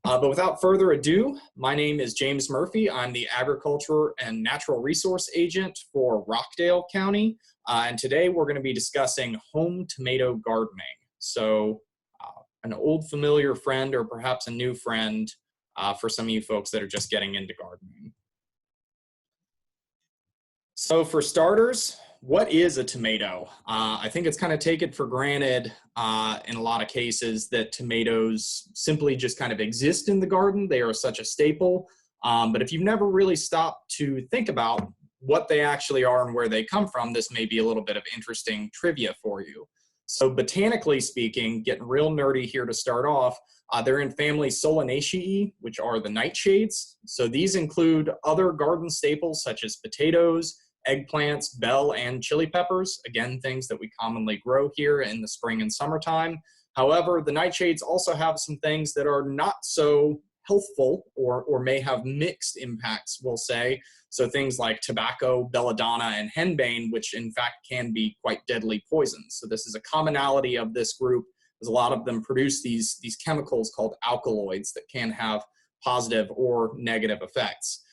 But without further ado, my name is James Murphy. I'm the Agriculture and Natural Resource Agent for Rockdale County. And today we're going to be discussing home tomato gardening. So an old familiar friend or perhaps a new friend for some of you folks that are just getting into gardening. So for starters, what is a tomato? I think it's kind of taken for granted in a lot of cases that tomatoes simply just kind of exist in the garden. They are such a staple. But if you've never really stopped to think about what they actually are and where they come from, this may be a little bit of interesting trivia for you. So botanically speaking, getting real nerdy here to start off, they're in family Solanaceae, which are the nightshades. So these include other garden staples such as potatoes, eggplants, bell, and chili peppers. Again, things that we commonly grow here in the spring and summertime. However, the nightshades also have some things that are not so healthful or may have mixed impacts, we'll say. So things like tobacco, belladonna, and henbane, which in fact can be quite deadly poisons. So this is a commonality of this group, as a lot of them produce these chemicals called alkaloids that can have positive or negative effects.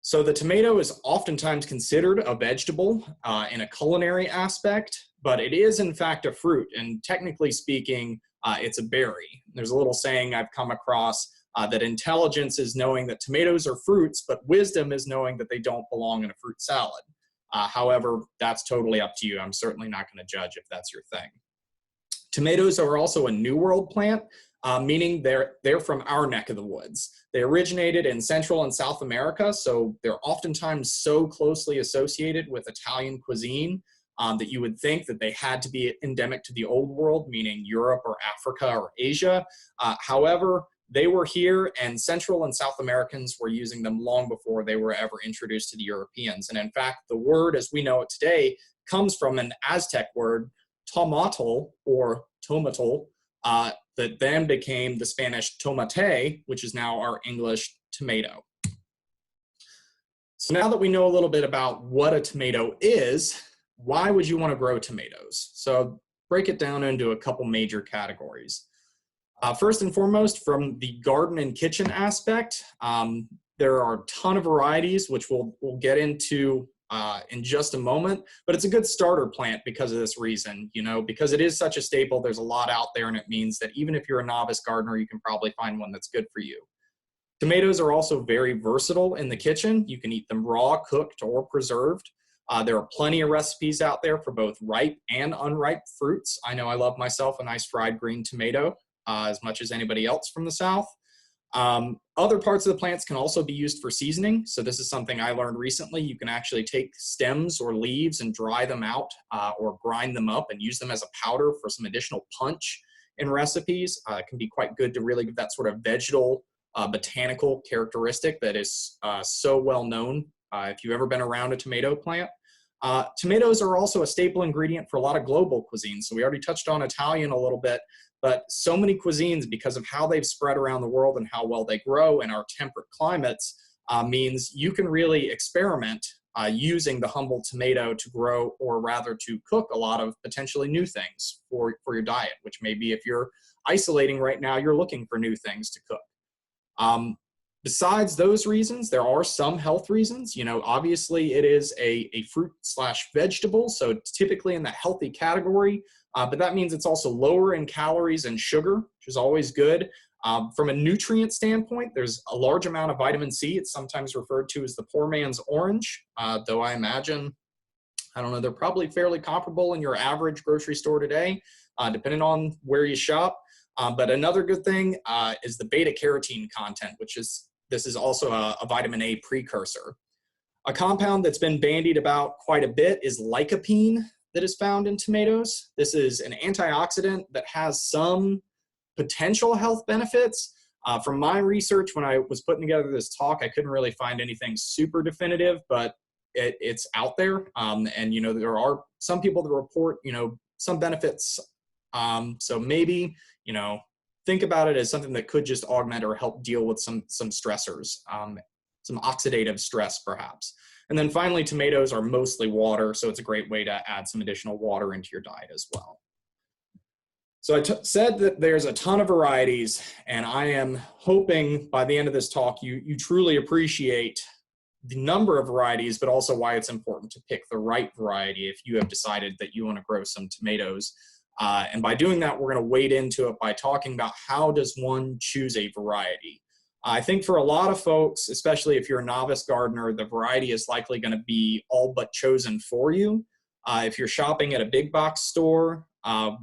So the tomato is oftentimes considered a vegetable in a culinary aspect, but it is in fact a fruit, and technically speaking, it's a berry. There's a little saying I've come across that intelligence is knowing that tomatoes are fruits, but wisdom is knowing that they don't belong in a fruit salad. However, that's totally up to you. I'm certainly not going to judge if that's your thing. Tomatoes are also a New World plant, meaning they're from our neck of the woods. They originated in Central and South America, so they're oftentimes so closely associated with Italian cuisine that you would think that they had to be endemic to the Old World, meaning Europe or Africa or Asia. However, they were here, and Central and South Americans were using them long before they were ever introduced to the Europeans. And in fact, the word as we know it today comes from an Aztec word, tomatl or tomatl, that then became the Spanish tomate, which is now our English tomato. So now that we know a little bit about what a tomato is, why would you want to grow tomatoes? So break it down into a couple major categories. First and foremost, from the garden and kitchen aspect, there are a ton of varieties, which we'll get into in just a moment, but it's a good starter plant because of this reason, because it is such a staple. There's a lot out there, and it means that even if you're a novice gardener, you can probably find one that's good for you. Tomatoes are also very versatile in the kitchen. You can eat them raw, cooked, or preserved. There are plenty of recipes out there for both ripe and unripe fruits. I know I love myself a nice fried green tomato as much as anybody else from the South. Other parts of the plants can also be used for seasoning. So this is something I learned recently. You can actually take stems or leaves and dry them out or grind them up and use them as a powder for some additional punch in recipes. It can be quite good to really give that sort of vegetal botanical characteristic that is so well known if you've ever been around a tomato plant. Tomatoes are also a staple ingredient for a lot of global cuisines. So we already touched on Italian a little bit, but so many cuisines, because of how they've spread around the world and how well they grow in our temperate climates, means you can really experiment using the humble tomato to grow, or rather to cook a lot of potentially new things for your diet, which maybe if you're isolating right now, you're looking for new things to cook. Besides those reasons, there are some health reasons. Obviously it is a fruit / vegetable, so typically in the healthy category, but that means it's also lower in calories and sugar, which is always good. From a nutrient standpoint, there's a large amount of vitamin C. It's sometimes referred to as the poor man's orange, though I imagine, I don't know, they're probably fairly comparable in your average grocery store today, depending on where you shop. But another good thing is the beta carotene content, this is also a vitamin A precursor. A compound that's been bandied about quite a bit is lycopene that is found in tomatoes. This is an antioxidant that has some potential health benefits. From my research, when I was putting together this talk, I couldn't really find anything super definitive, but it's out there. And there are some people that report, some benefits. So maybe, think about it as something that could just augment or help deal with some stressors, some oxidative stress perhaps. And then finally, tomatoes are mostly water, so it's a great way to add some additional water into your diet as well. So I said that there's a ton of varieties, and I am hoping by the end of this talk you truly appreciate the number of varieties, but also why it's important to pick the right variety if you have decided that you want to grow some tomatoes. And by doing that, we're going to wade into it by talking about how does one choose a variety. I think for a lot of folks, especially if you're a novice gardener, the variety is likely going to be all but chosen for you. If you're shopping at a big box store,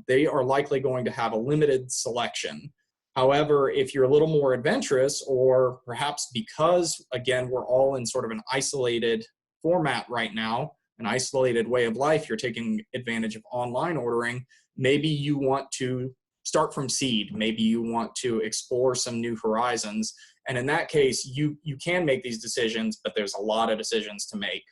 they are likely going to have a limited selection. However, if you're a little more adventurous, or perhaps because, again, we're all in sort of an isolated format right now, an isolated way of life, you're taking advantage of online ordering, maybe you want to start from seed. Maybe you want to explore some new horizons. And in that case, you can make these decisions, but there's a lot of decisions to make.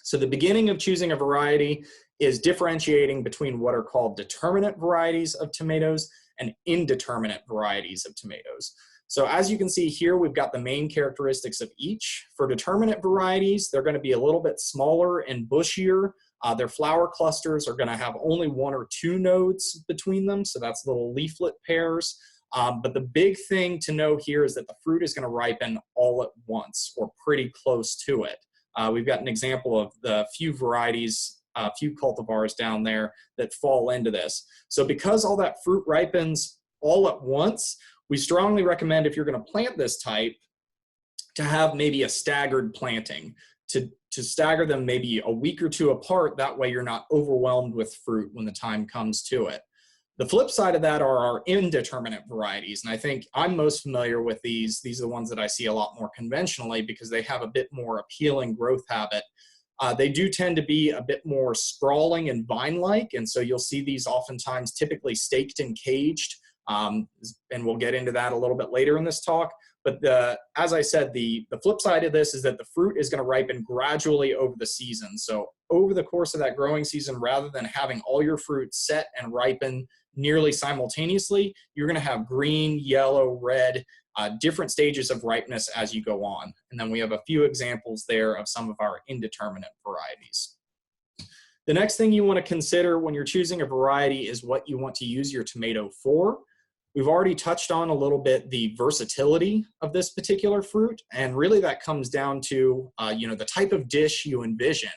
So the beginning of choosing a variety is differentiating between what are called determinate varieties of tomatoes and indeterminate varieties of tomatoes. So as you can see here, we've got the main characteristics of each. For determinate varieties, they're going to be a little bit smaller and bushier. Their flower clusters are going to have only 1 or 2 nodes between them, so that's little leaflet pairs. But the big thing to know here is that the fruit is going to ripen all at once or pretty close to it. We've got an example of the few varieties, few cultivars down there that fall into this. So because all that fruit ripens all at once, we strongly recommend, if you're going to plant this type, to have maybe a staggered planting, to stagger them maybe a week or 2 apart. That way you're not overwhelmed with fruit when the time comes to it. The flip side of that are our indeterminate varieties, and I think I'm most familiar with these. These are the ones that I see a lot more conventionally because they have a bit more appealing growth habit. They do tend to be a bit more sprawling and vine-like, and so you'll see these oftentimes typically staked and caged, and we'll get into that a little bit later in this talk. But as I said, the flip side of this is that the fruit is going to ripen gradually over the season. So over the course of that growing season, rather than having all your fruit set and ripen nearly simultaneously, you're going to have green, yellow, red, different stages of ripeness as you go on. And then we have a few examples there of some of our indeterminate varieties. The next thing you want to consider when you're choosing a variety is what you want to use your tomato for. We've already touched on a little bit the versatility of this particular fruit, and really that comes down to the type of dish you envision.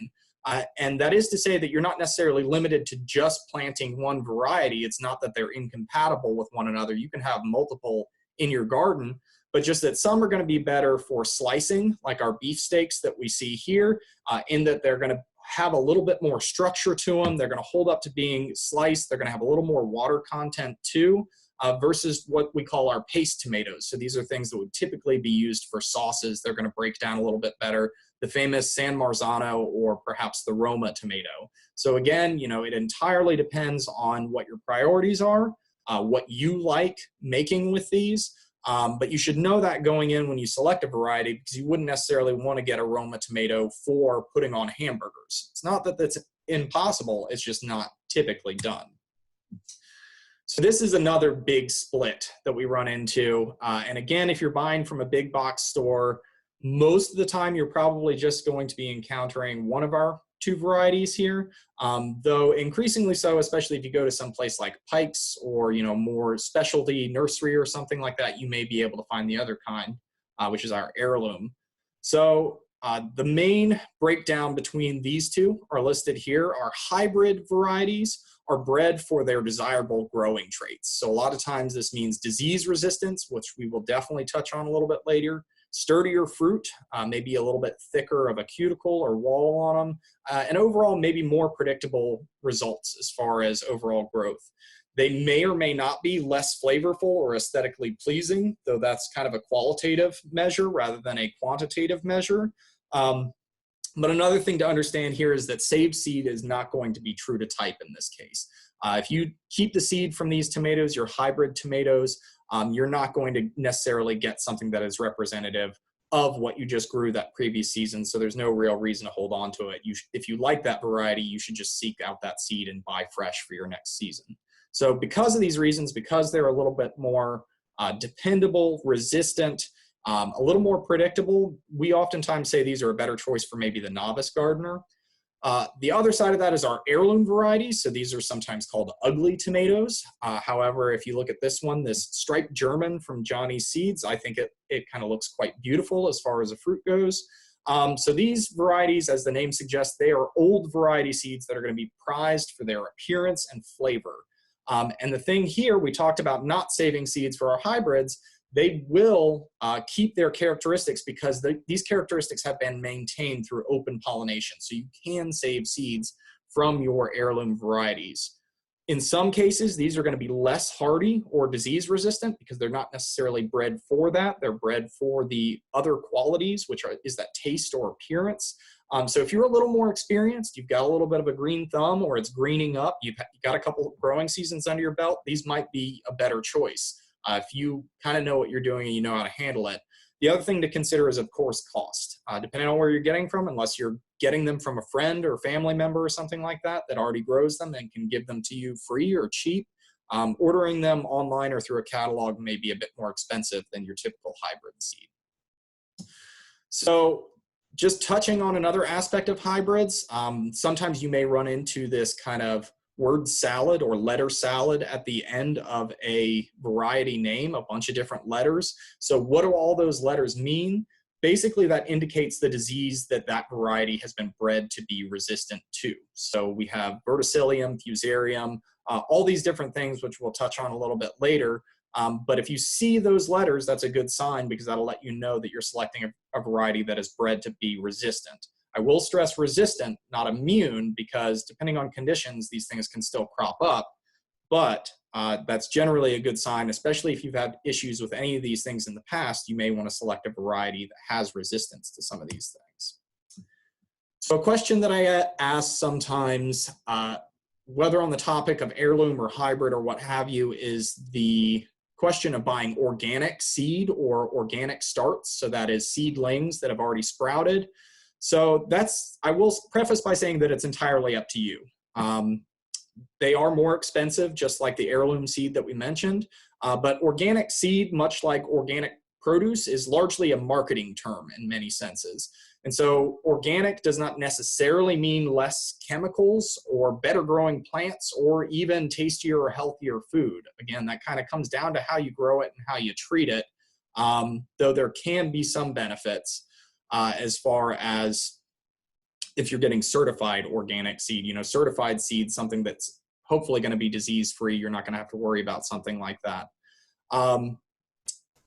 And that is to say that you're not necessarily limited to just planting one variety. It's not that they're incompatible with one another. You can have multiple in your garden, but just that some are going to be better for slicing, like our beef steaks that we see here, in that they're going to have a little bit more structure to them. They're going to hold up to being sliced. They're going to have a little more water content too. Versus what we call our paste tomatoes. So these are things that would typically be used for sauces. They're going to break down a little bit better. The famous San Marzano or perhaps the Roma tomato. So again, it entirely depends on what your priorities are, what you like making with these. But you should know that going in when you select a variety, because you wouldn't necessarily want to get a Roma tomato for putting on hamburgers. It's not that that's impossible, it's just not typically done. So this is another big split that we run into. And again, if you're buying from a big box store, most of the time you're probably just going to be encountering one of our 2 varieties here, though increasingly so, especially if you go to some place like Pike's or more specialty nursery or something like that, you may be able to find the other kind, which is our heirloom. So the main breakdown between these 2 are listed here. Our hybrid varieties are bred for their desirable growing traits. So a lot of times this means disease resistance, which we will definitely touch on a little bit later, sturdier fruit, maybe a little bit thicker of a cuticle or wall on them, and overall maybe more predictable results as far as overall growth. They may or may not be less flavorful or aesthetically pleasing, though that's kind of a qualitative measure rather than a quantitative measure. But another thing to understand here is that saved seed is not going to be true to type in this case. If you keep the seed from these tomatoes, your hybrid tomatoes, you're not going to necessarily get something that is representative of what you just grew that previous season, so there's no real reason to hold on to it. If you like that variety, you should just seek out that seed and buy fresh for your next season. So because of these reasons, because they're a little bit more dependable, resistant, a little more predictable, we oftentimes say these are a better choice for maybe the novice gardener. The other side of that is our heirloom varieties. So these are sometimes called ugly tomatoes. However, if you look at this one, this striped German from Johnny's Seeds, I think it kind of looks quite beautiful as far as a fruit goes. So these varieties, as the name suggests, they are old variety seeds that are going to be prized for their appearance and flavor. And the thing here, we talked about not saving seeds for our hybrids. They will keep their characteristics because these characteristics have been maintained through open pollination. So you can save seeds from your heirloom varieties. In some cases, these are going to be less hardy or disease resistant because they're not necessarily bred for that. They're bred for the other qualities, which is that taste or appearance. So if you're a little more experienced, you've got a little bit of a green thumb or it's greening up, you've got a couple of growing seasons under your belt, these might be a better choice. If you kind of know what you're doing and you know how to handle it. The other thing to consider is, of course, cost. Depending on where you're getting from, unless you're getting them from a friend or family member or something like that that already grows them and can give them to you free or cheap, ordering them online or through a catalog may be a bit more expensive than your typical hybrid seed. So just touching on another aspect of hybrids, sometimes you may run into this kind of word salad or letter salad at the end of a variety name, a bunch of different letters. So what do all those letters mean? Basically, that indicates the disease that that variety has been bred to be resistant to. So we have verticillium, fusarium, all these different things, which we'll touch on a little bit later. But if you see those letters, that's a good sign because that'll let you know that you're selecting a variety that is bred to be resistant. I will stress resistant, not immune, because depending on conditions, these things can still crop up. But that's generally a good sign, especially if you've had issues with any of these things in the past. You may want to select a variety that has resistance to some of these things. So a question that I ask sometimes, whether on the topic of heirloom or hybrid or what have you, is the question of buying organic seed or organic starts. So that is seedlings that have already sprouted. So I will preface by saying that it's entirely up to you. They are more expensive, just like the heirloom seed that we mentioned, but organic seed, much like organic produce, is largely a marketing term in many senses. And so organic does not necessarily mean less chemicals or better growing plants or even tastier or healthier food. Again, that kind of comes down to how you grow it and how you treat it, though there can be some benefits. As far as if you're getting certified organic seed, certified seed, something that's hopefully going to be disease-free. You're not going to have to worry about something like that.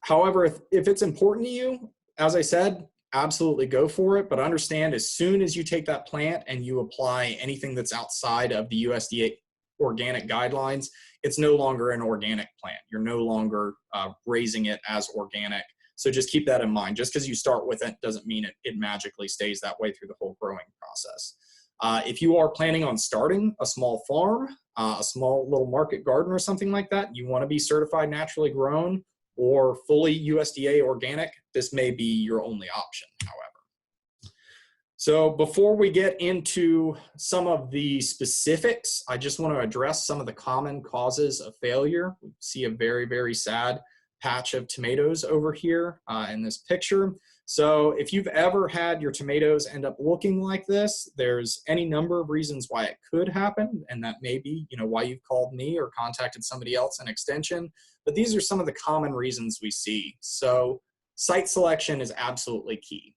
However, if it's important to you, as I said, absolutely go for it. But understand, as soon as you take that plant and you apply anything that's outside of the USDA organic guidelines, it's no longer an organic plant. You're no longer raising it as organic. So just keep that in mind. Just because you start with it doesn't mean it magically stays that way through the whole growing process. If you are planning on starting a small farm, a small little market garden or something like that, you want to be certified naturally grown or fully USDA organic, this may be your only option, however. So before we get into some of the specifics, I just want to address some of the common causes of failure. We see a very, very sad patch of tomatoes over here in this picture. So if you've ever had your tomatoes end up looking like this, there's any number of reasons why it could happen, and that may be, why you've called me or contacted somebody else in extension. But these are some of the common reasons we see. So site selection is absolutely key.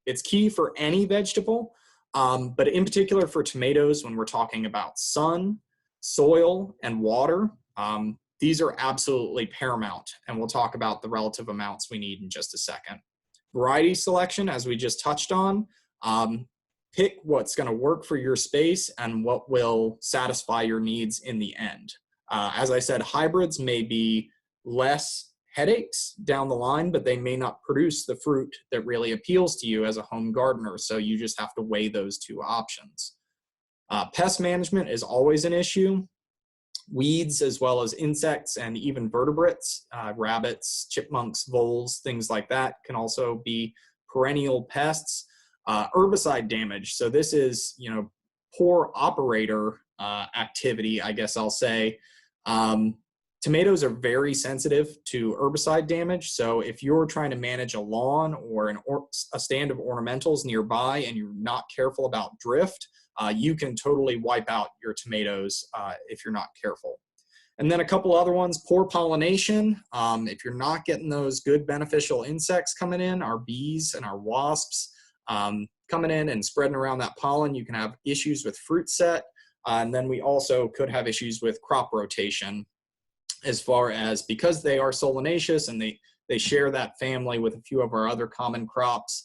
It's key for any vegetable, but in particular for tomatoes, when we're talking about sun, soil, and water, these are absolutely paramount, and we'll talk about the relative amounts we need in just a second. Variety selection, as we just touched on, pick what's going to work for your space and what will satisfy your needs in the end. As I said, hybrids may be less headaches down the line, but they may not produce the fruit that really appeals to you as a home gardener, so you just have to weigh those two options. Pest management is always an issue. Weeds, as well as insects and even vertebrates, rabbits, chipmunks, voles, things like that can also be perennial pests. Herbicide damage. So this is, poor operator activity, I guess I'll say. Tomatoes are very sensitive to herbicide damage. So if you're trying to manage a lawn or a stand of ornamentals nearby and you're not careful about drift, you can totally wipe out your tomatoes if you're not careful. And then a couple other ones, poor pollination. If you're not getting those good beneficial insects coming in, our bees and our wasps coming in and spreading around that pollen, you can have issues with fruit set. And then we also could have issues with crop rotation, as far as, because they are solanaceous and they share that family with a few of our other common crops,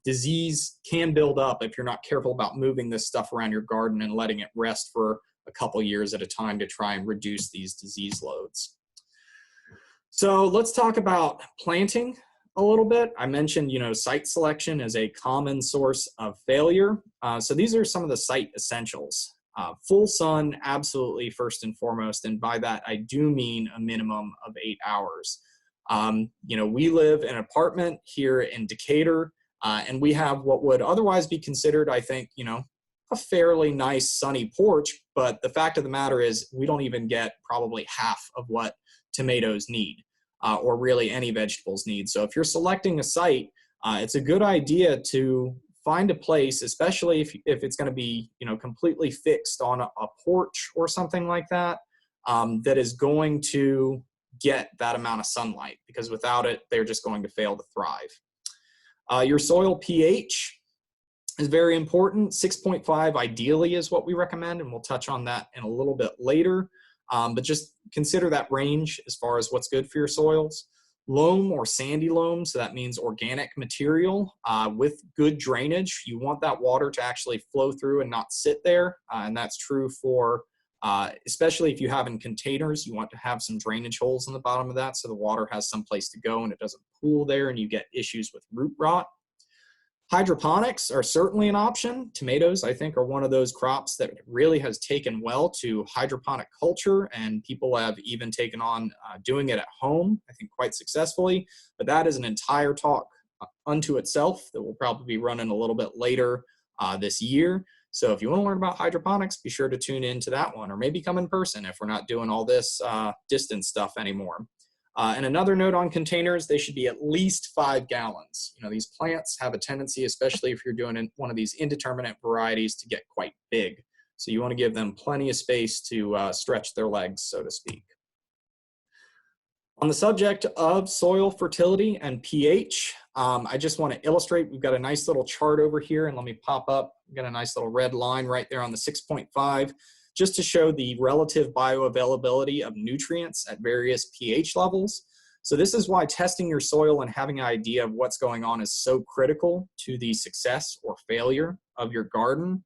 disease can build up if you're not careful about moving this stuff around your garden and letting it rest for a couple years at a time to try and reduce these disease loads. So let's talk about planting a little bit. I mentioned, site selection is a common source of failure. So these are some of the site essentials. Full sun, absolutely first and foremost, and by that I do mean a minimum of 8 hours. We live in an apartment here in Decatur, and we have what would otherwise be considered, I think, a fairly nice sunny porch, but the fact of the matter is we don't even get probably half of what tomatoes need, or really any vegetables need. So if you're selecting a site, it's a good idea to find a place, especially if it's going to be, completely fixed on a porch or something like that, that is going to get that amount of sunlight, because without it, they're just going to fail to thrive. Your soil pH is very important. 6.5 ideally is what we recommend, and we'll touch on that in a little bit later. But just consider that range as far as what's good for your soils. Loam or sandy loam, so that means organic material with good drainage. You want that water to actually flow through and not sit there, and that's true for especially if you have in containers. You want to have some drainage holes in the bottom of that so the water has some place to go and it doesn't pool there and you get issues with root rot. Hydroponics are certainly an option. Tomatoes, I think, are one of those crops that really has taken well to hydroponic culture, and people have even taken on doing it at home, I think, quite successfully. But that is an entire talk unto itself that we'll probably be running a little bit later this year. So if you want to learn about hydroponics, be sure to tune into that one, or maybe come in person if we're not doing all this distance stuff anymore. And another note on containers, they should be at least 5 gallons. These plants have a tendency, especially if you're doing one of these indeterminate varieties, to get quite big. So you want to give them plenty of space to stretch their legs, so to speak. On the subject of soil fertility and pH, I just want to illustrate, we've got a nice little chart over here, and let me pop up, we've got a nice little red line right there on the 6.5. Just to show the relative bioavailability of nutrients at various pH levels. So this is why testing your soil and having an idea of what's going on is so critical to the success or failure of your garden,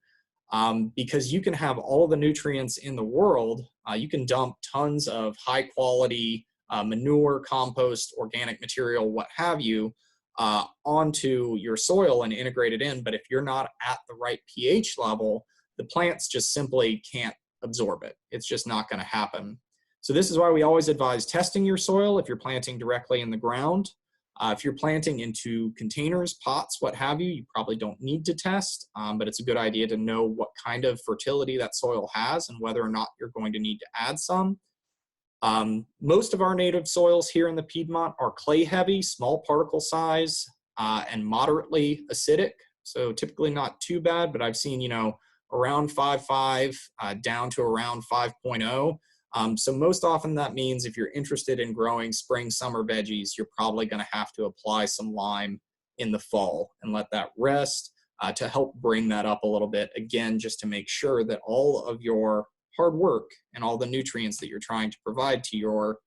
because you can have all the nutrients in the world. You can dump tons of high quality manure, compost, organic material, what have you, onto your soil and integrate it in. But if you're not at the right pH level, the plants just simply can't absorb it. It's just not going to happen. So this is why we always advise testing your soil if you're planting directly in the ground. If you're planting into containers, pots, what have you, you probably don't need to test, but it's a good idea to know what kind of fertility that soil has and whether or not you're going to need to add some. Most of our native soils here in the Piedmont are clay heavy, small particle size, and moderately acidic. So typically not too bad, but I've seen, around 5.5 down to around 5.0. So most often that means if you're interested in growing spring, summer veggies, you're probably going to have to apply some lime in the fall and let that rest to help bring that up a little bit. Again, just to make sure that all of your hard work and all the nutrients that you're trying to provide to your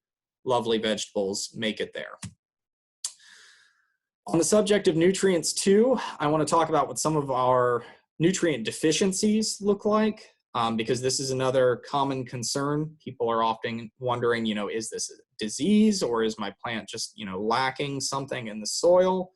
lovely vegetables make it there. On the subject of nutrients too, I want to talk about what some of our nutrient deficiencies look like, because this is another common concern. People are often wondering, is this a disease or is my plant just, lacking something in the soil?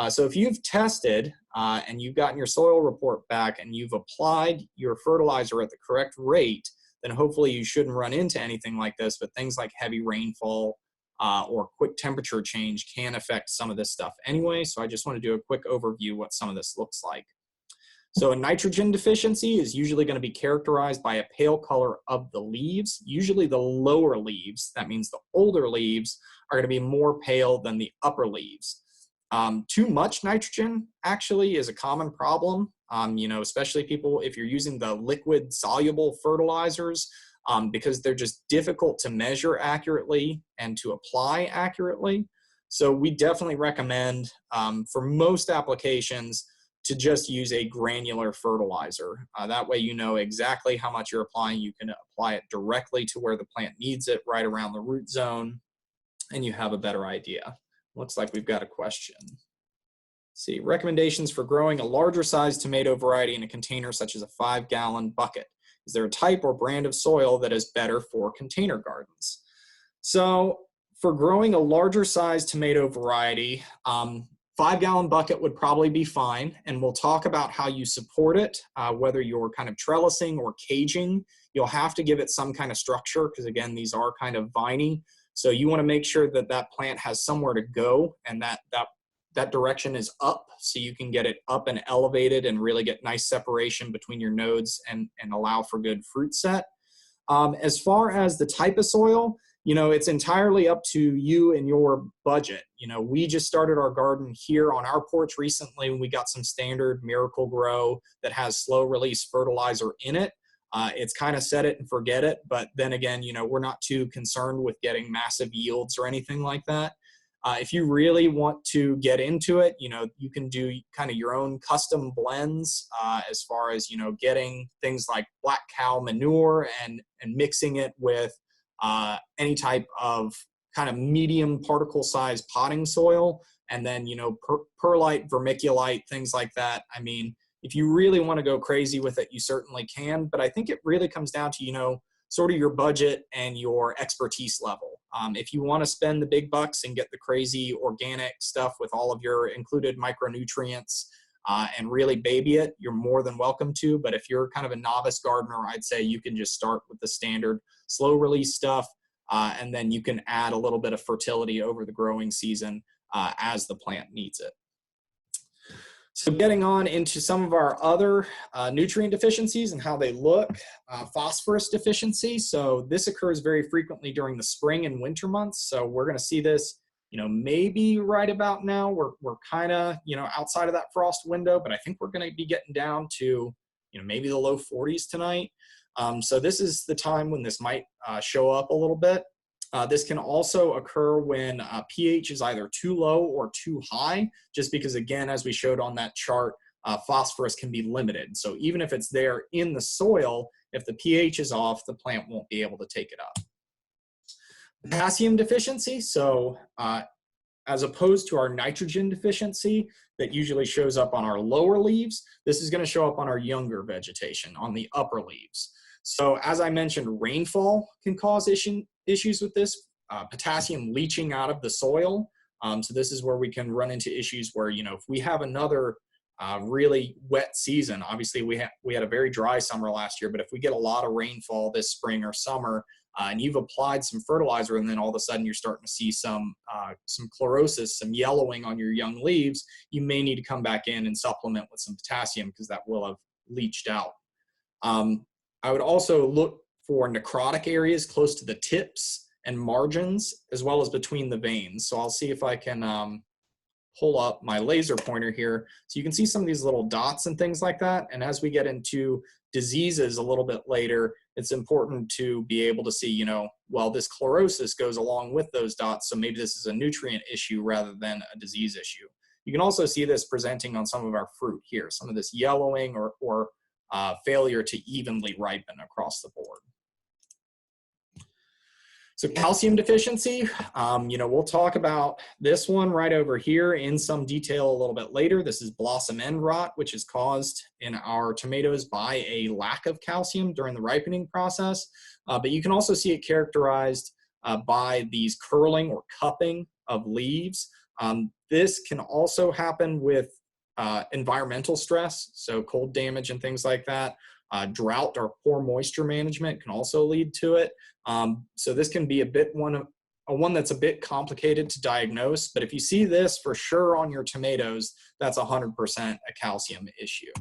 So if you've tested and you've gotten your soil report back and you've applied your fertilizer at the correct rate, then hopefully you shouldn't run into anything like this. But things like heavy rainfall or quick temperature change can affect some of this stuff anyway. So I just want to do a quick overview what some of this looks like. So a nitrogen deficiency is usually going to be characterized by a pale color of the leaves. Usually the lower leaves, that means the older leaves, are going to be more pale than the upper leaves. Too much nitrogen actually is a common problem, especially people, if you're using the liquid soluble fertilizers, because they're just difficult to measure accurately and to apply accurately. So we definitely recommend for most applications to just use a granular fertilizer. That way you know exactly how much you're applying. You can apply it directly to where the plant needs it, right around the root zone, and you have a better idea. Looks like we've got a question. Let's see, recommendations for growing a larger size tomato variety in a container such as a 5-gallon bucket. Is there a type or brand of soil that is better for container gardens? So for growing a larger size tomato variety, 5-gallon bucket would probably be fine, and we'll talk about how you support it, whether you're kind of trellising or caging. You'll have to give it some kind of structure because, again, these are kind of viney. So you want to make sure that that plant has somewhere to go, and that direction is up, so you can get it up and elevated and really get nice separation between your nodes and allow for good fruit set. As far as the type of soil, it's entirely up to you and your budget. We just started our garden here on our porch recently, and we got some standard Miracle Grow that has slow release fertilizer in it. It's kind of set it and forget it, but then again, we're not too concerned with getting massive yields or anything like that. If you really want to get into it, you can do kind of your own custom blends as far as, getting things like black cow manure and mixing it with any type of kind of medium particle size potting soil, and then, perlite, vermiculite, things like that. I mean, if you really want to go crazy with it, you certainly can, but I think it really comes down to, sort of your budget and your expertise level. If you want to spend the big bucks and get the crazy organic stuff with all of your included micronutrients and really baby it, you're more than welcome to. But if you're kind of a novice gardener, I'd say you can just start with the standard slow release stuff, and then you can add a little bit of fertility over the growing season as the plant needs it. So getting on into some of our other nutrient deficiencies and how they look, phosphorus deficiency. So this occurs very frequently during the spring and winter months. So we're going to see this, maybe right about now. We're kind of, outside of that frost window, but I think we're going to be getting down to, maybe the low 40s tonight. So this is the time when this might show up a little bit. This can also occur when pH is either too low or too high, just because, again, as we showed on that chart, phosphorus can be limited. So even if it's there in the soil, if the pH is off, the plant won't be able to take it up. Potassium deficiency, so as opposed to our nitrogen deficiency that usually shows up on our lower leaves, this is going to show up on our younger vegetation, on the upper leaves. So as I mentioned, rainfall can cause issues with this, potassium leaching out of the soil. So this is where we can run into issues where, if we have another really wet season, obviously we had a very dry summer last year, but if we get a lot of rainfall this spring or summer, and you've applied some fertilizer, and then all of a sudden you're starting to see some chlorosis, some yellowing on your young leaves, you may need to come back in and supplement with some potassium because that will have leached out. I would also look for necrotic areas close to the tips and margins, as well as between the veins. So I'll see if I can pull up my laser pointer here. So you can see some of these little dots and things like that. And as we get into diseases a little bit later, it's important to be able to see, well, this chlorosis goes along with those dots, so maybe this is a nutrient issue rather than a disease issue. You can also see this presenting on some of our fruit here, some of this yellowing or failure to evenly ripen across the board. So calcium deficiency, we'll talk about this one right over here in some detail a little bit later. This is blossom end rot, which is caused in our tomatoes by a lack of calcium during the ripening process. But you can also see it characterized by these curling or cupping of leaves. This can also happen with environmental stress, so cold damage and things like that. Drought or poor moisture management can also lead to it. So this can be one that's a bit complicated to diagnose, but if you see this for sure on your tomatoes, that's 100% a calcium issue.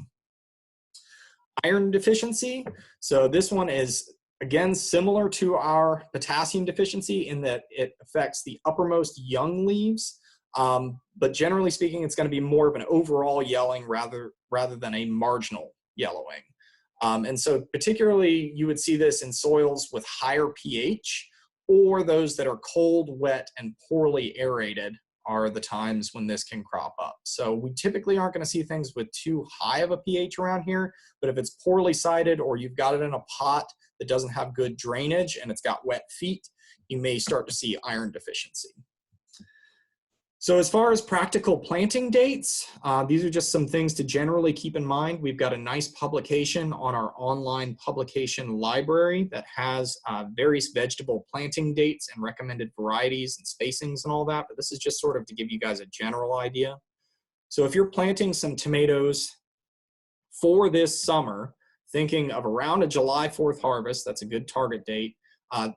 Iron deficiency. So this one is, again, similar to our potassium deficiency in that it affects the uppermost young leaves. But generally speaking, it's going to be more of an overall yellowing rather than a marginal yellowing. And so particularly you would see this in soils with higher pH, or those that are cold, wet, and poorly aerated are the times when this can crop up. So we typically aren't going to see things with too high of a pH around here, but if it's poorly sited or you've got it in a pot that doesn't have good drainage and it's got wet feet, you may start to see iron deficiency. So as far as practical planting dates, these are just some things to generally keep in mind. We've got a nice publication on our online publication library that has various vegetable planting dates and recommended varieties and spacings and all that, but this is just sort of to give you guys a general idea. So if you're planting some tomatoes for this summer, thinking of around a July 4th harvest, that's a good target date,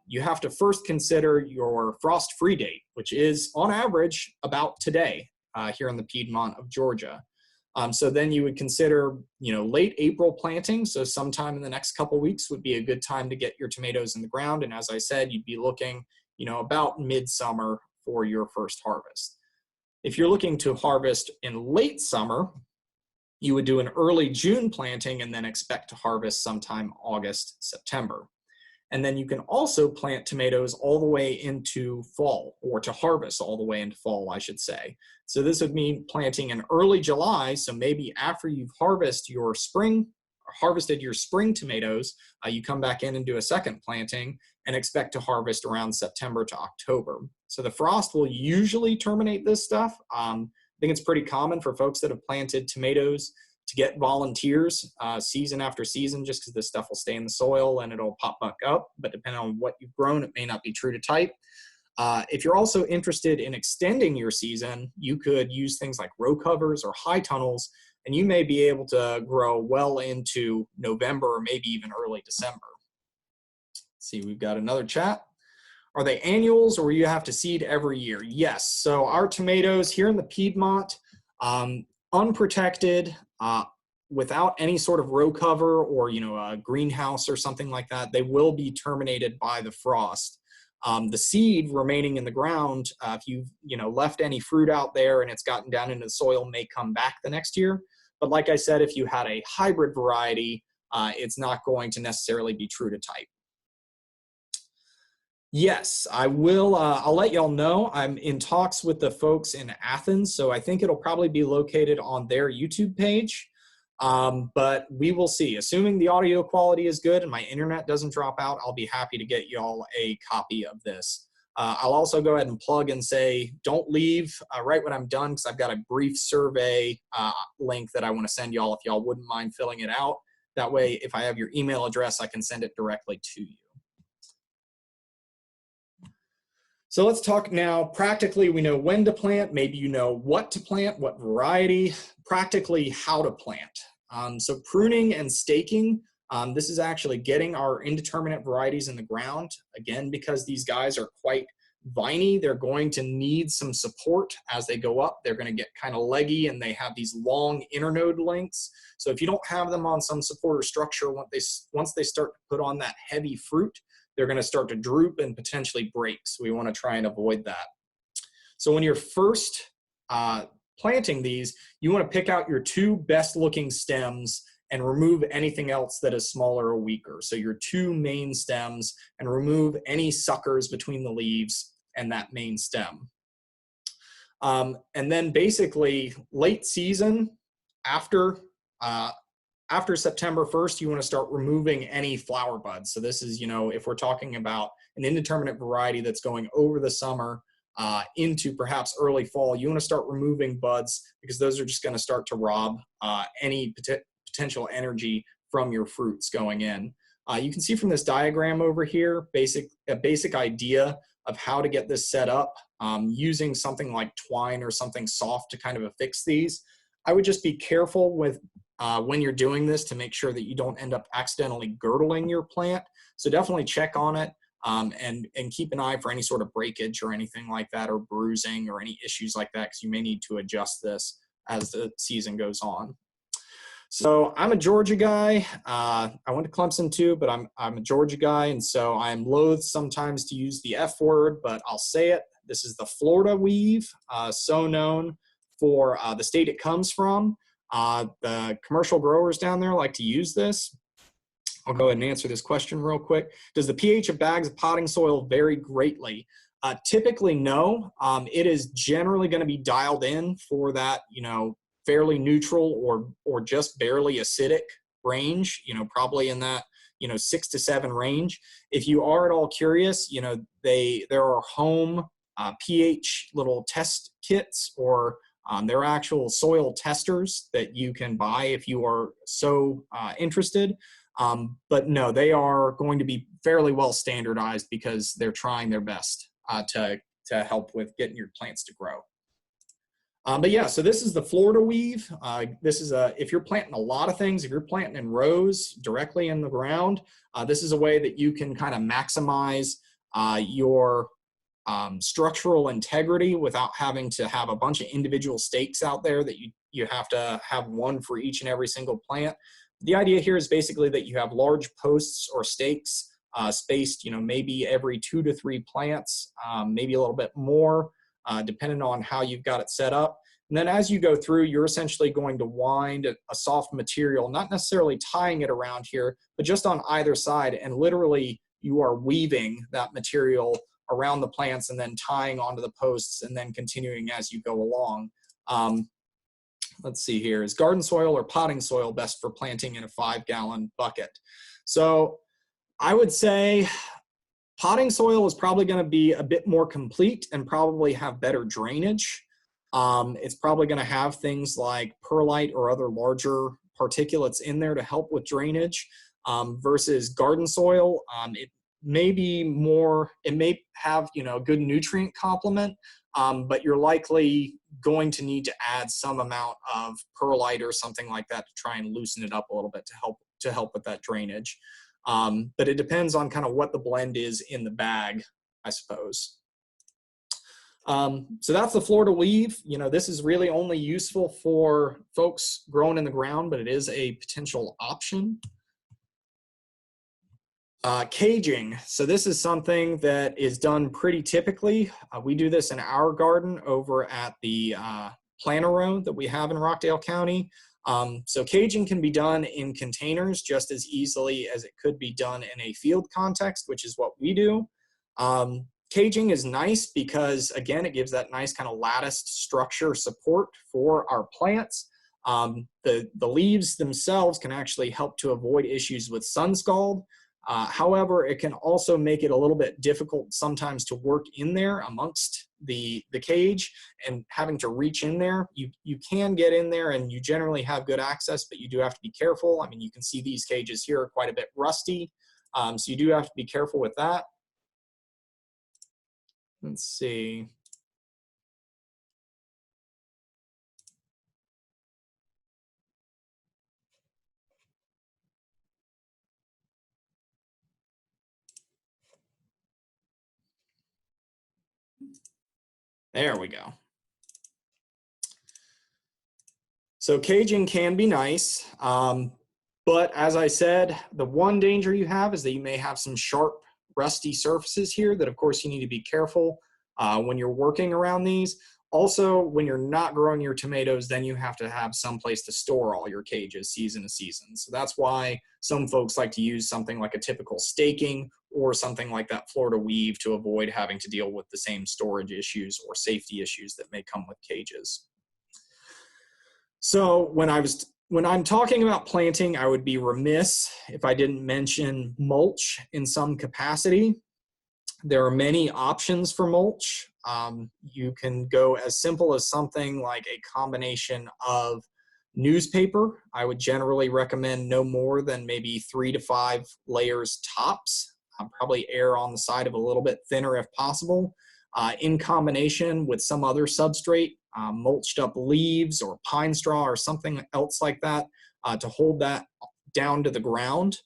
you have to first consider your frost-free date, which is on average about today here in the Piedmont of Georgia. So then you would consider, late April planting. So sometime in the next couple weeks would be a good time to get your tomatoes in the ground. And as I said, you'd be looking, about midsummer for your first harvest. If you're looking to harvest in late summer, you would do an early June planting and then expect to harvest sometime August, September. And then you can also plant tomatoes all the way into fall, or to harvest all the way into fall, I should say. So this would mean planting in early July. So maybe after you've harvested your spring tomatoes, you come back in and do a second planting and expect to harvest around September to October. So the frost will usually terminate this stuff. I think it's pretty common for folks that have planted tomatoes to get volunteers season after season, just because this stuff will stay in the soil and it'll pop back up. But depending on what you've grown, it may not be true to type. If you're also interested in extending your season, you could use things like row covers or high tunnels, and you may be able to grow well into November or maybe even early December. Let's see, we've got another chat. Are they annuals, or you have to seed every year? Yes. So our tomatoes here in the Piedmont, unprotected, without any sort of row cover or a greenhouse or something like that, they will be terminated by the frost. The seed remaining in the ground, if you've left any fruit out there and it's gotten down into the soil, may come back the next year. But like I said, if you had a hybrid variety, it's not going to necessarily be true to type. Yes, I will. I'll let y'all know. I'm in talks with the folks in Athens, so I think it'll probably be located on their YouTube page. But we will see. Assuming the audio quality is good and my internet doesn't drop out, I'll be happy to get y'all a copy of this. I'll also go ahead and plug and say, don't leave right when I'm done, because I've got a brief survey link that I want to send y'all if y'all wouldn't mind filling it out. That way, if I have your email address, I can send it directly to you. So let's talk now. Practically, we know when to plant. Maybe you know what to plant, what variety, practically how to plant. So pruning and staking, this is actually getting our indeterminate varieties in the ground. Again, because these guys are quite viney, they're going to need some support as they go up. They're going to get kind of leggy, and they have these long internode lengths. So if you don't have them on some support or structure, once they start to put on that heavy fruit, they're going to start to droop and potentially break. So we want to try and avoid that. So when you're first planting these, you want to pick out your two best looking stems and remove anything else that is smaller or weaker. So your two main stems, and remove any suckers between the leaves and that main stem. And then basically late season, after September 1st, you want to start removing any flower buds. So this is, if we're talking about an indeterminate variety that's going over the summer into perhaps early fall, you want to start removing buds, because those are just going to start to rob any potential energy from your fruits going in. You can see from this diagram over here, a basic idea of how to get this set up using something like twine or something soft to kind of affix these. I would just be careful with when you're doing this to make sure that you don't end up accidentally girdling your plant. So definitely check on it and keep an eye for any sort of breakage or anything like that, or bruising or any issues like that, because you may need to adjust this as the season goes on. So I'm a Georgia guy. I went to Clemson too, but I'm a Georgia guy, and so I'm loath sometimes to use the F word, but I'll say it. This is the Florida weave, so known for the state it comes from. The commercial growers down there like to use this. I'll go ahead and answer this question real quick. Does the pH of bags of potting soil vary greatly? Typically, no. It is generally going to be dialed in for that, fairly neutral or just barely acidic range, probably in that, 6 to 7 range. If you are at all curious, there are home pH little test kits, or there are actual soil testers that you can buy if you are so interested. But no, they are going to be fairly well standardized because they're trying their best to help with getting your plants to grow. But yeah, so this is the Florida weave. This is if you're planting a lot of things, if you're planting in rows directly in the ground, this is a way that you can kind of maximize your structural integrity without having to have a bunch of individual stakes out there that you have to have one for each and every single plant. The idea here is basically that you have large posts or stakes spaced, maybe every 2 to 3 plants, maybe a little bit more, depending on how you've got it set up. And then as you go through, you're essentially going to wind a soft material, not necessarily tying it around here, but just on either side, and literally you are weaving that material around the plants and then tying onto the posts and then continuing as you go along. Let's see here. Is garden soil or potting soil best for planting in a 5-gallon bucket? So I would say potting soil is probably going to be a bit more complete and probably have better drainage. It's probably going to have things like perlite or other larger particulates in there to help with drainage, versus garden soil. It may be more, it may have, a good nutrient complement, but you're likely going to need to add some amount of perlite or something like that to try and loosen it up a little bit to help with that drainage. But it depends on kind of what the blend is in the bag, I suppose. So that's the Florida weave. This is really only useful for folks growing in the ground, but it is a potential option. Caging. So this is something that is done pretty typically. We do this in our garden over at the planter row that we have in Rockdale County. So caging can be done in containers just as easily as it could be done in a field context, which is what we do. Caging is nice because, again, it gives that nice kind of latticed structure support for our plants. The leaves themselves can actually help to avoid issues with sun scald. However, it can also make it a little bit difficult sometimes to work in there amongst the cage and having to reach in there. You can get in there and you generally have good access, but you do have to be careful. I mean, you can see these cages here are quite a bit rusty, so you do have to be careful with that. Let's see. There we go. So caging can be nice, but as I said, the one danger you have is that you may have some sharp, rusty surfaces here that, of course, you need to be careful when you're working around these. Also, when you're not growing your tomatoes, then you have to have some place to store all your cages season to season. So that's why some folks like to use something like a typical staking or something like that Florida weave to avoid having to deal with the same storage issues or safety issues that may come with cages. So when I'm talking about planting, I would be remiss if I didn't mention mulch in some capacity. There are many options for mulch. You can go as simple as something like a combination of newspaper. I would generally recommend no more than maybe 3 to 5 layers tops. Probably err on the side of a little bit thinner if possible, in combination with some other substrate, mulched up leaves or pine straw or something else like that to hold that down to the ground.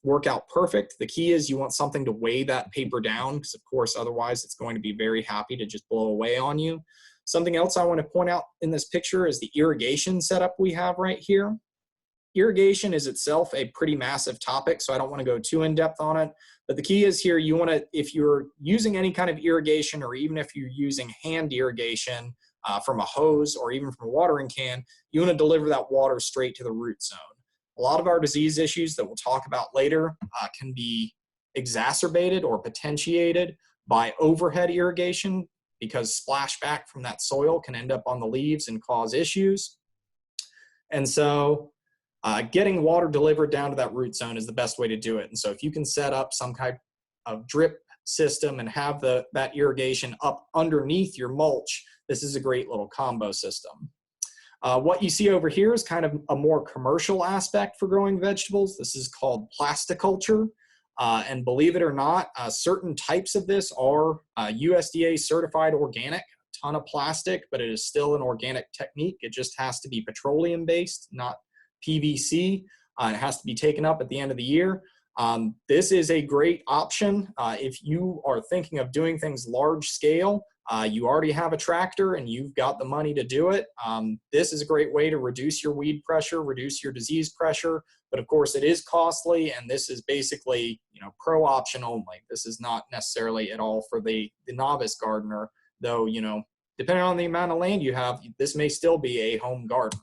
Work out perfect. The key is you want something to weigh that paper down, because of course otherwise it's going to be very happy to just blow away on you. Something else I want to point out in this picture is the irrigation setup we have right here. irrigation is itself a pretty massive topic, so I don't want to go too in depth on it. But the key is here, you want to, if you're using any kind of irrigation, or even if you're using hand irrigation from a hose or even from a watering can, you want to deliver that water straight to the root zone. A lot of our disease issues that we'll talk about later can be exacerbated or potentiated by overhead irrigation, because splashback from that soil can end up on the leaves and cause issues. And so getting water delivered down to that root zone is the best way to do it. And so if you can set up some kind of drip system and have that irrigation up underneath your mulch, this is a great little combo system. What you see over here is kind of a more commercial aspect for growing vegetables. This is called plasticulture. And believe it or not, certain types of this are USDA certified organic, a ton of plastic, but it is still an organic technique. It just has to be petroleum based, not PVC. It has to be taken up at the end of the year. This is a great option if you are thinking of doing things large scale. You already have a tractor and you've got the money to do it. This is a great way to reduce your weed pressure, reduce your disease pressure, but of course it is costly, and this is basically, you know, pro option only. This is not necessarily at all for the novice gardener, though, you know, depending on the amount of land you have, this may still be a home garden.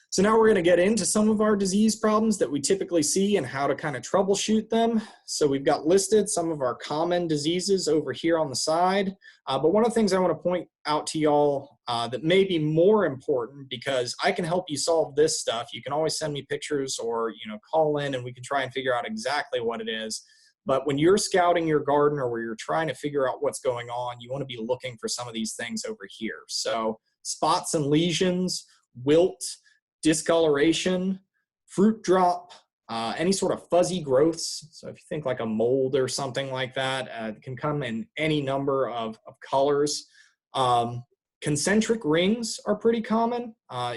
So now we're going to get into some of our disease problems that we typically see and how to kind of troubleshoot them. So we've got listed some of our common diseases over here on the side. But one of the things I want to point out to y'all that may be more important, because I can help you solve this stuff. You can always send me pictures or, you know, call in and we can try and figure out exactly what it is. But when you're scouting your garden or where you're trying to figure out what's going on, you want to be looking for some of these things over here. So spots and lesions, wilt, discoloration, fruit drop, any sort of fuzzy growths. So if you think like a mold or something like that, it can come in any number of colors. Concentric rings are pretty common.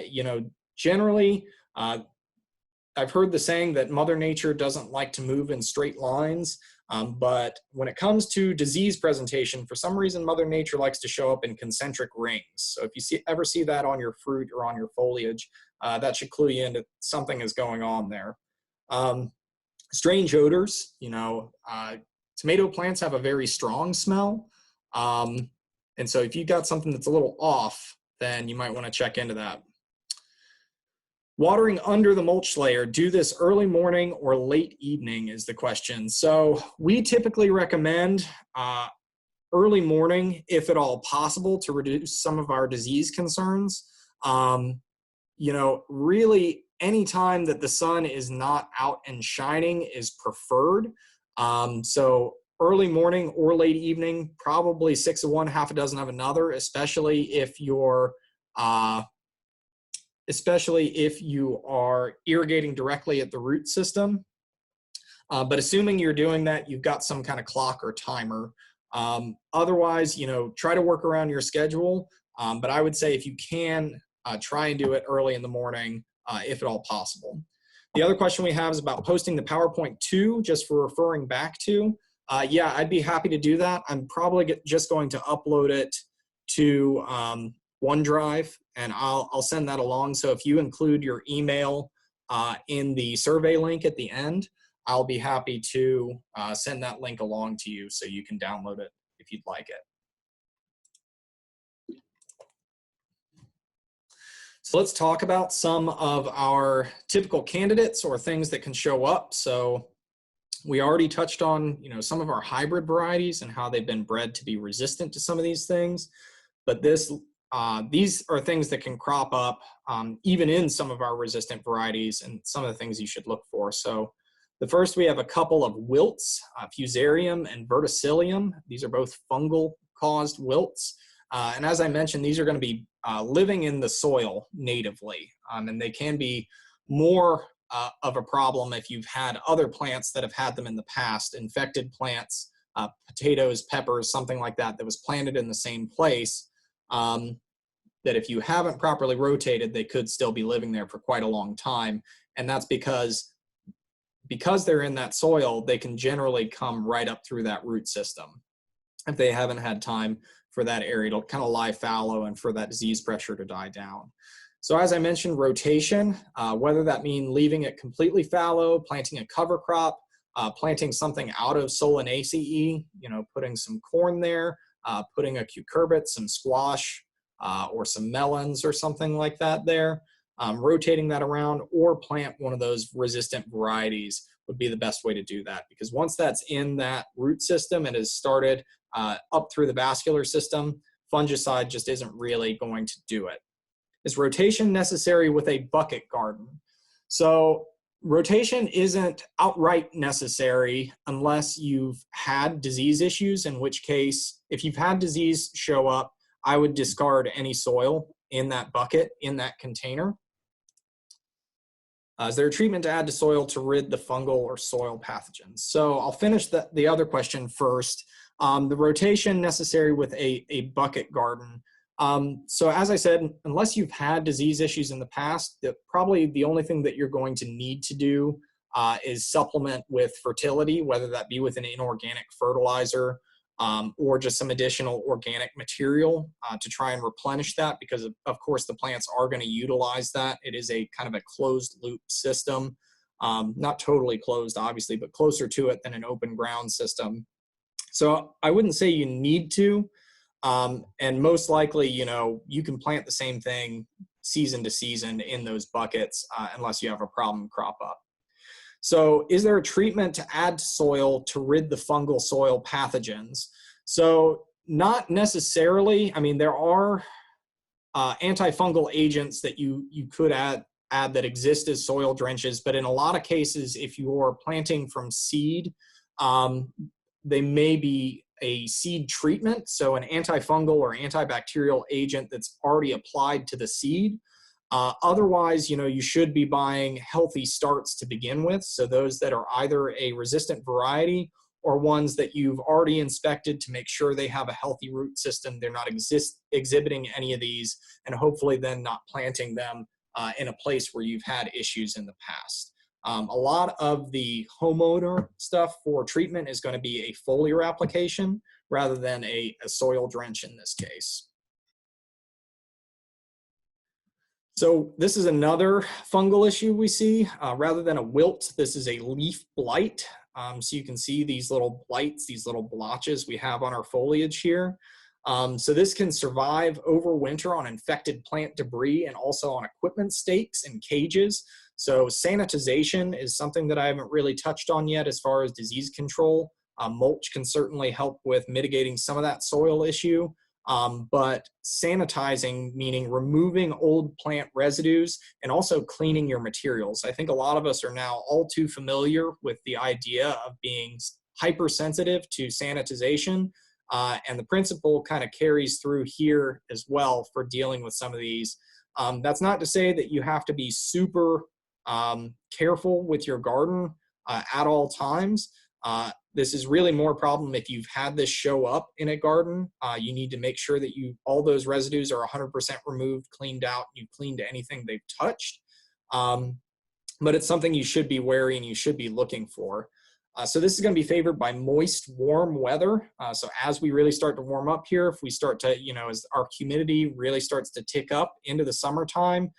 You know, generally, I've heard the saying that Mother Nature doesn't like to move in straight lines, but when it comes to disease presentation, for some reason, Mother Nature likes to show up in concentric rings. So if you ever see that on your fruit or on your foliage, that should clue you into something is going on there. Strange odors, you know, tomato plants have a very strong smell. And so if you've got something that's a little off, then you might want to check into that. Watering under the mulch layer, do this early morning or late evening is the question. So we typically recommend early morning, if at all possible, to reduce some of our disease concerns. You know, really any time that the sun is not out and shining is preferred. So early morning or late evening, probably 6 of one, half a dozen of another, especially if you are irrigating directly at the root system. But assuming you're doing that, you've got some kind of clock or timer. Otherwise, you know, try to work around your schedule. But I would say if you can, try and do it early in the morning, if at all possible. The other question we have is about posting the PowerPoint 2, just for referring back to. Yeah, I'd be happy to do that. I'm probably just going to upload it to OneDrive, and I'll send that along. So if you include your email in the survey link at the end, I'll be happy to send that link along to you so you can download it if you'd like it. So let's talk about some of our typical candidates or things that can show up. So we already touched on, you know, some of our hybrid varieties and how they've been bred to be resistant to some of these things. But these are things that can crop up even in some of our resistant varieties, and some of the things you should look for. So the first, we have a couple of wilts, FUSARIUM and VERTICILLIUM. These are both fungal caused wilts. And as I mentioned, these are going to be living in the soil natively, and they can be more of a problem if you've had other plants that have had them in the past, infected plants, potatoes, peppers, something like that, that was planted in the same place, that if you haven't properly rotated, they could still be living there for quite a long time. And that's because they're in that soil, they can generally come right up through that root system if they haven't had time for that area to kind of lie fallow and for that disease pressure to die down. So as I mentioned, rotation, whether that means leaving it completely fallow, planting a cover crop, planting something out of Solanaceae, you know, putting some corn there, putting a cucurbit, some squash, or some melons or something like that there, rotating that around, or plant one of those resistant varieties would be the best way to do that, because once that's in that root system and has started up through the vascular system, fungicide just isn't really going to do it. Is rotation necessary with a bucket garden? So rotation isn't outright necessary unless you've had disease issues, in which case, if you've had disease show up, I would discard any soil in that bucket, in that container. Is there a treatment to add to soil to rid the fungal or soil pathogens? So I'll finish the other question first. The rotation necessary with a bucket garden. So as I said, unless you've had disease issues in the past, probably the only thing that you're going to need to do is supplement with fertility, whether that be with an inorganic fertilizer or just some additional organic material to try and replenish that, because of course the plants are going to utilize that. It is a kind of a closed loop system, not totally closed obviously, but closer to it than an open ground system. So I wouldn't say you need to. And most likely, you know, you can plant the same thing season to season in those buckets unless you have a problem crop up. So is there a treatment to add to soil to rid the fungal soil pathogens? So not necessarily. I mean, there are antifungal agents that you could add that exist as soil drenches, but in a lot of cases, if you're planting from seed, they may be a seed treatment, so an antifungal or antibacterial agent that's already applied to the seed. Otherwise, you know, you should be buying healthy starts to begin with, so those that are either a resistant variety or ones that you've already inspected to make sure they have a healthy root system, they're not exhibiting any of these, and hopefully then not planting them in a place where you've had issues in the past. A lot of the homeowner stuff for treatment is going to be a foliar application rather than a soil drench in this case. So this is another fungal issue we see. Rather than a wilt, this is a leaf blight. So you can see these little blights, these little blotches we have on our foliage here. So this can survive over winter on infected plant debris and also on equipment stakes and cages. So sanitization is something that I haven't really touched on yet as far as disease control. Mulch can certainly help with mitigating some of that soil issue, but sanitizing, meaning removing old plant residues and also cleaning your materials. I think a lot of us are now all too familiar with the idea of being hypersensitive to sanitization, and the principle kind of carries through here as well for dealing with some of these. That's not to say that you have to be super careful with your garden at all times. This is really more a problem if you've had this show up in a garden. You need to make sure that all those residues are 100% removed, cleaned out, you've cleaned anything they've touched. But it's something you should be wary and you should be looking for. So this is going to be favored by moist, warm weather. So as we really start to warm up here, if we start to, you know, as our humidity really starts to tick up into the summertime,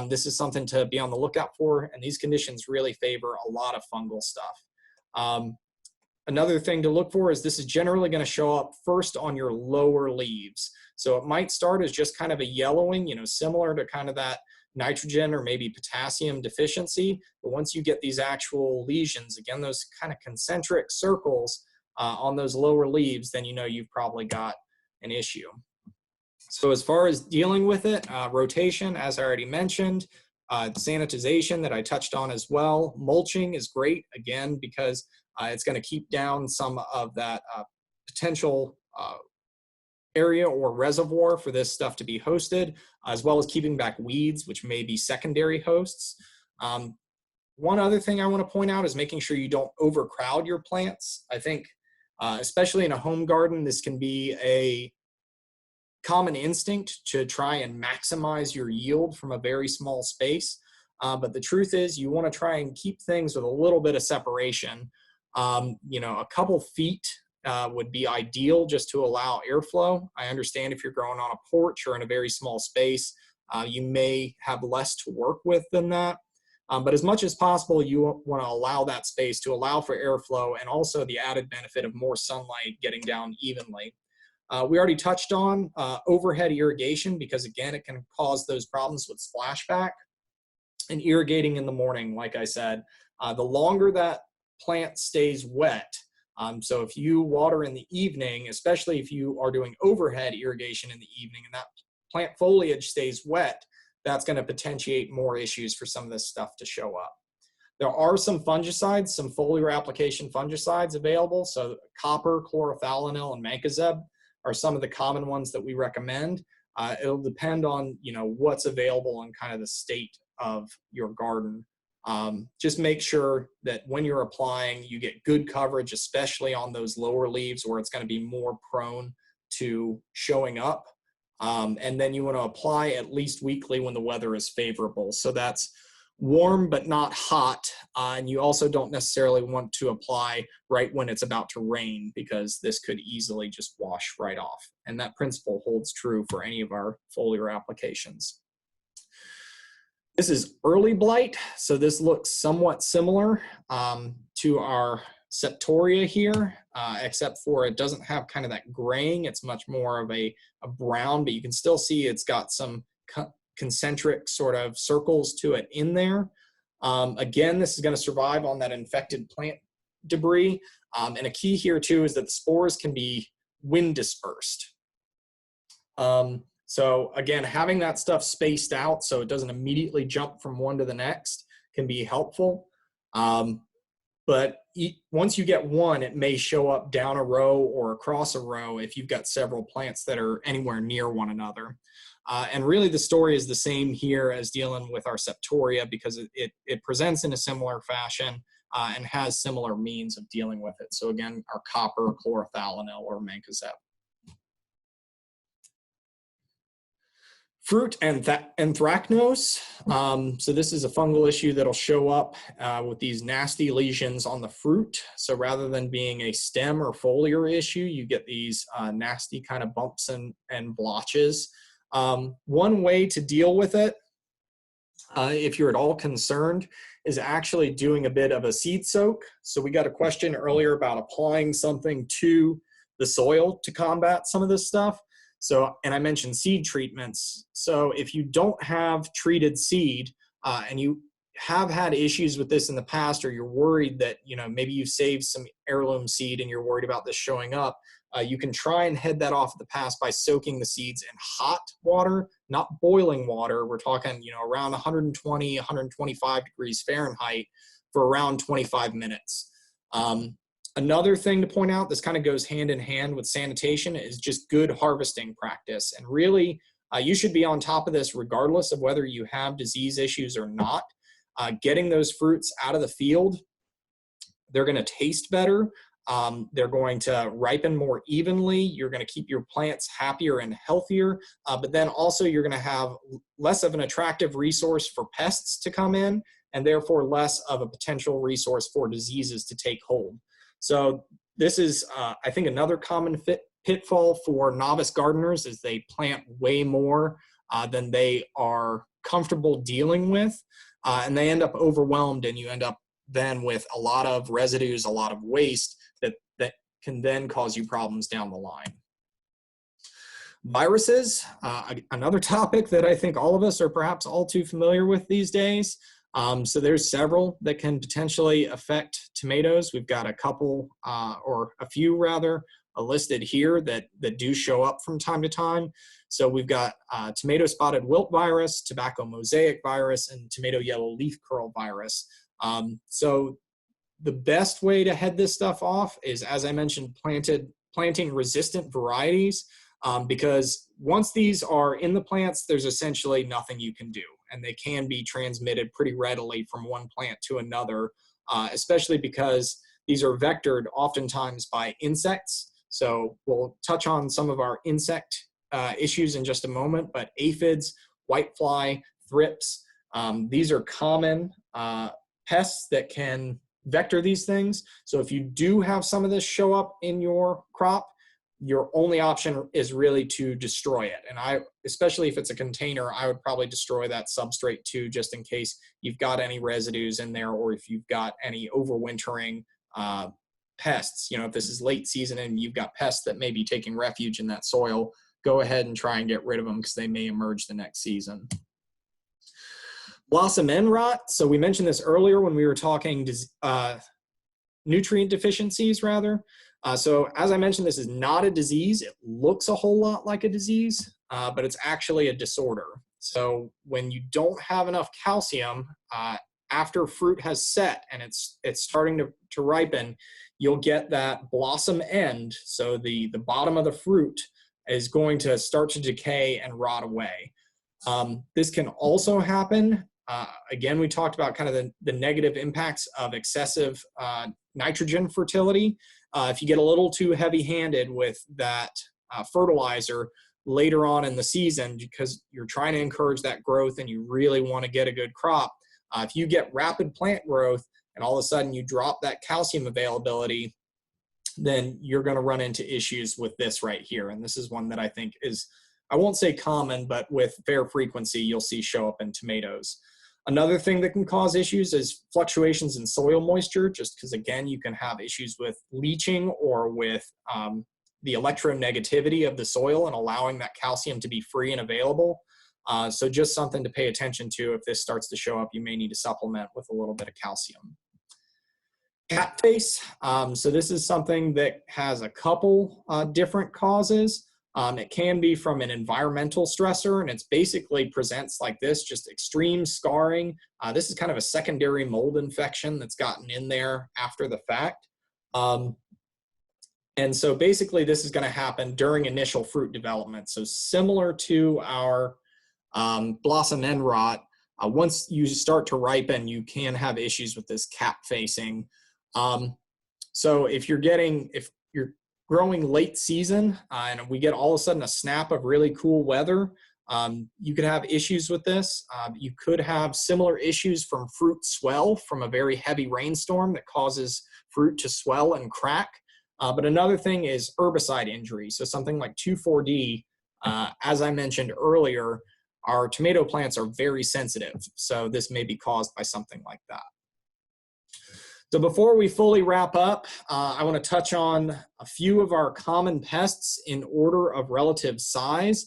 this is something to be on the lookout for, and these conditions really favor a lot of fungal stuff. Another thing to look for is this is generally going to show up first on your lower leaves. So it might start as just kind of a yellowing, you know, similar to kind of that nitrogen or maybe potassium deficiency. But once you get these actual lesions, again, those kind of concentric circles on those lower leaves, then you know you've probably got an issue. So as far as dealing with it, rotation, as I already mentioned, sanitization that I touched on as well. Mulching is great, again, because it's going to keep down some of that potential area or reservoir for this stuff to be hosted, as well as keeping back weeds, which may be secondary hosts. One other thing I want to point out is making sure you don't overcrowd your plants. I think, especially in a home garden, this can be a common instinct to try and maximize your yield from a very small space. But the truth is you want to try and keep things with a little bit of separation. You know, a couple feet would be ideal just to allow airflow. I understand if you're growing on a porch or in a very small space, you may have less to work with than that. But as much as possible, you want to allow that space to allow for airflow and also the added benefit of more sunlight getting down evenly. We already touched on overhead irrigation because, again, it can cause those problems with splashback. And irrigating in the morning, like I said, the longer that plant stays wet, so if you water in the evening, especially if you are doing overhead irrigation in the evening and that plant foliage stays wet, that's going to potentiate more issues for some of this stuff to show up. There are some fungicides, some foliar application fungicides available. So copper, chlorothalonil, and mancozeb are some of the common ones that we recommend. It'll depend on, you know, what's available and kind of the state of your garden. Just make sure that when you're applying, you get good coverage, especially on those lower leaves where it's going to be more prone to showing up. And then you want to apply at least weekly when the weather is favorable. So that's warm but not hot. And you also don't necessarily want to apply right when it's about to rain because this could easily just wash right off. And that principle holds true for any of our foliar applications. This is early blight, so this looks somewhat similar to our Septoria here, except for it doesn't have kind of that graying. It's much more of a brown, but you can still see it's got some concentric sort of circles to it in there. Again, this is going to survive on that infected plant debris. And a key here too is that the spores can be wind dispersed. So again, having that stuff spaced out so it doesn't immediately jump from one to the next can be helpful. But once you get one, it may show up down a row or across a row if you've got several plants that are anywhere near one another. And really the story is the same here as dealing with our Septoria because it presents in a similar fashion and has similar means of dealing with it. So again, our copper, chlorothalonil, or mancozeb. Fruit anthracnose. So this is a fungal issue that'll show up with these nasty lesions on the fruit. So rather than being a stem or foliar issue, you get these nasty kind of bumps and blotches. One way to deal with it, if you're at all concerned, is actually doing a bit of a seed soak. So we got a question earlier about applying something to the soil to combat some of this stuff. So, and I mentioned seed treatments. So if you don't have treated seed and you have had issues with this in the past, or you're worried that, you know, maybe you've saved some heirloom seed and you're worried about this showing up, you can try and head that off at the pass by soaking the seeds in hot water, not boiling water. We're talking, you know, around 120, 125 degrees Fahrenheit for around 25 minutes. Another thing to point out, this kind of goes hand in hand with sanitation, is just good harvesting practice. And really, you should be on top of this regardless of whether you have disease issues or not. Getting those fruits out of the field, they're going to taste better. They're going to ripen more evenly. You're going to keep your plants happier and healthier, but then also you're going to have less of an attractive resource for pests to come in, and therefore less of a potential resource for diseases to take hold. So this is, I think, another common pitfall for novice gardeners is they plant way more than they are comfortable dealing with, and they end up overwhelmed, and you end up then with a lot of residues, a lot of waste that can then cause you problems down the line. Viruses, another topic that I think all of us are perhaps all too familiar with these days. So there's several that can potentially affect tomatoes. We've got a couple, or a few rather, listed here that do show up from time to time. So we've got tomato spotted wilt virus, tobacco mosaic virus, and tomato yellow leaf curl virus. So the best way to head this stuff off is, as I mentioned, planting resistant varieties, because once these are in the plants, there's essentially nothing you can do, and they can be transmitted pretty readily from one plant to another, especially because these are vectored oftentimes by insects. So we'll touch on some of our insect issues in just a moment, but aphids, whitefly, thrips, these are common pests that can vector these things. So if you do have some of this show up in your crop, your only option is really to destroy it. And especially if it's a container, I would probably destroy that substrate too, just in case you've got any residues in there, or if you've got any overwintering pests. If this is late season and you've got pests that may be taking refuge in that soil, go ahead and try and get rid of them because they may emerge the next season. Blossom end rot. So we mentioned this earlier when we were talking nutrient deficiencies rather. So as I mentioned, this is not a disease. It looks a whole lot like a disease, but it's actually a disorder. So when you don't have enough calcium after fruit has set and it's starting to ripen, you'll get that blossom end. So the bottom of the fruit is going to start to decay and rot away. This can also happen. Again, we talked about kind of the negative impacts of excessive nitrogen fertility. If you get a little too heavy-handed with that fertilizer later on in the season, because you're trying to encourage that growth and you really want to get a good crop, if you get rapid plant growth and all of a sudden you drop that calcium availability, then you're going to run into issues with this right here. And this is one that I think is, I won't say common, but with fair frequency, you'll see show up in tomatoes. Another thing that can cause issues is fluctuations in soil moisture, just because, again, you can have issues with leaching or with the electronegativity of the soil and allowing that calcium to be free and available. So just something to pay attention to. If this starts to show up, you may need to supplement with a little bit of calcium. Cat face. So this is something that has a couple different causes. It can be from an environmental stressor, and it's basically presents like this, just extreme scarring. This is kind of a secondary mold infection that's gotten in there after the fact. And so basically this is going to happen during initial fruit development. So similar to our blossom end rot, once you start to ripen, you can have issues with this cap facing. So if you're growing late season and we get all of a sudden a snap of really cool weather, you could have issues with this. You could have similar issues from fruit swell from a very heavy rainstorm that causes fruit to swell and crack. But another thing is herbicide injury. So something like 2,4-D, as I mentioned earlier, our tomato plants are very sensitive. So this may be caused by something like that. So before we fully wrap up, I want to touch on a few of our common pests in order of relative size.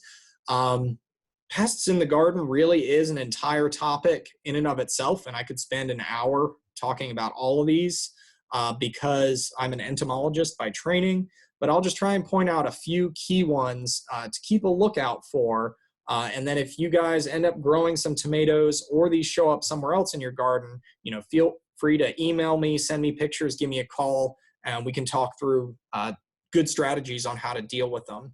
Pests in the garden really is an entire topic in and of itself, and I could spend an hour talking about all of these because I'm an entomologist by training, but I'll just try and point out a few key ones to keep a lookout for. And then if you guys end up growing some tomatoes or these show up somewhere else in your garden, feel free to email me, send me pictures, give me a call, and we can talk through good strategies on how to deal with them.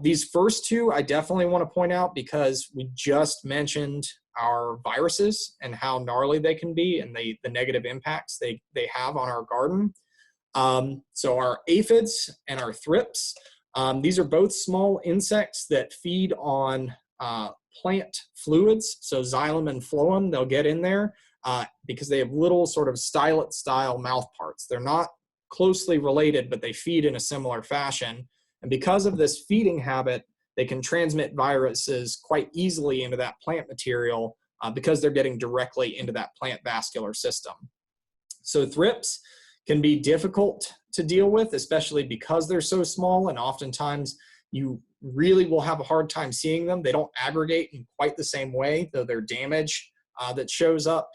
These first two I definitely want to point out because we just mentioned our viruses and how gnarly they can be and the negative impacts they have on our garden. So our aphids and our thrips, these are both small insects that feed on plant fluids, so xylem and phloem. They'll get in there because they have little sort of stylet-style mouth parts. They're not closely related, but they feed in a similar fashion. And because of this feeding habit, they can transmit viruses quite easily into that plant material because they're getting directly into that plant vascular system. So thrips can be difficult to deal with, especially because they're so small, and oftentimes you really will have a hard time seeing them. They don't aggregate in quite the same way, though their damage that shows up